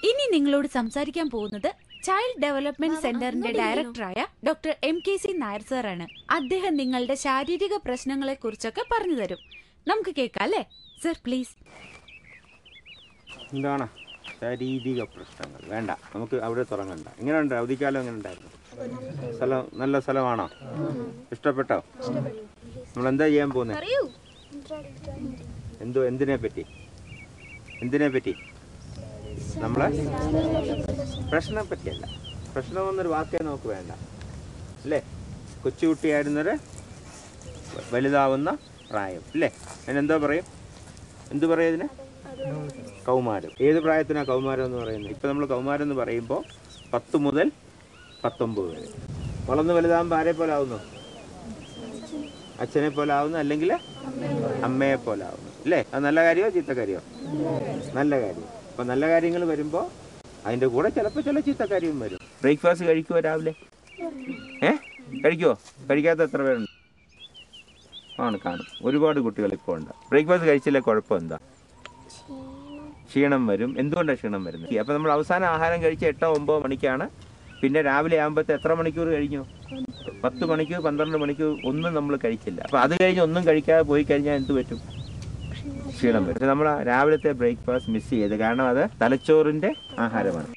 ഇനി നിങ്ങളോട് സംസാരിക്കാൻ പോകുന്നത് ചൈൽഡ് ഡെവലപ്മെന്റ് സെന്ററിന്റെ ഡയറക്ടറായ ഡോക്ടർ MKC നായർ സാറാണ്. അദ്ദേഹം നിങ്ങളുടെ ശാരീരിക പ്രശ്നങ്ങളെ കുറിച്ചൊക്കെ പറഞ്ഞു തരും. നമുക്ക് കേൾക്കാം അല്ലേ സർ? പ്ലീസ്. എന്താണ് ശാരീരിക പ്രശ്നങ്ങൾ? വേണ്ട, നമുക്ക് അവിടെ തുടങ്ങണ്ട. എങ്ങനെയുണ്ട് അവധിക്കാലം? എങ്ങനെ ഉണ്ടായിരുന്നു? സ്ഥലം നല്ല സ്ഥലമാണോ? ഇഷ്ടപ്പെട്ടോ? നമ്മളെന്താ ചെയ്യാൻ പോകുന്നത്? എന്തിനെ പറ്റി? നമ്മളെ പ്രശ്നം പറ്റിയല്ല. പ്രശ്നമെന്നൊരു വാക്കേ നമുക്ക് വേണ്ട അല്ലേ? കൊച്ചുകുട്ടിയായിരുന്നൊരു വലുതാവുന്ന പ്രായം അല്ലേ? അതിനെന്തോ പറയും? എന്തു പറയും ഇതിന്? കൗമാരം. ഏത് പ്രായത്തിനാണ് കൗമാരം എന്ന് പറയുന്നത്? ഇപ്പം നമ്മൾ കൗമാരം എന്ന് പറയുമ്പോൾ 10 മുതൽ 19 വരെ. വളർന്ന് വലുതാകുമ്പോൾ ആരെ പോലെ ആവുന്നു? അച്ഛനെ പോലെ ആവുന്നു, അല്ലെങ്കിൽ അമ്മയെ പോലെ ആവുന്നു അല്ലേ? അത് നല്ല കാര്യമോ ചീത്ത കാര്യമോ? നല്ല കാര്യം. അപ്പം നല്ല കാര്യങ്ങൾ വരുമ്പോൾ അതിൻ്റെ കൂടെ ചിലപ്പോൾ ചില ചീത്ത കാര്യം വരും. ബ്രേക്ക്ഫാസ്റ്റ് കഴിക്കുമോ രാവിലെ? കഴിക്കുമോ? കഴിക്കാത്ത എത്ര പേരുണ്ട്? കാണും. ഒരുപാട് കുട്ടികൾ ഇപ്പോൾ ഉണ്ട്. ബ്രേക്ക്ഫാസ്റ്റ് കഴിച്ചില്ലേ കുഴപ്പം എന്താ? ക്ഷീണം വരും. എന്തുകൊണ്ടാണ് ക്ഷീണം വരുന്നത്? അപ്പം നമ്മൾ അവസാനം ആഹാരം കഴിച്ച് 8-9 മണിക്കാണ്. പിന്നെ രാവിലെ ആകുമ്പോഴത്തെ എത്ര മണിക്കൂർ കഴിഞ്ഞു? 10 മണിക്കൂർ 12 മണിക്കൂർ ഒന്നും നമ്മൾ കഴിച്ചില്ല. അപ്പം അത് കഴിഞ്ഞ് ഒന്നും കഴിക്കാതെ പോയി കഴിഞ്ഞാൽ എന്ത് പറ്റും? ക്ഷീണം വരും. നമ്മൾ രാവിലത്തെ ബ്രേക്ക്ഫാസ്റ്റ് മിസ് ചെയ്ത്, കാരണം അത് തലച്ചോറിൻ്റെ ആഹാരമാണ്.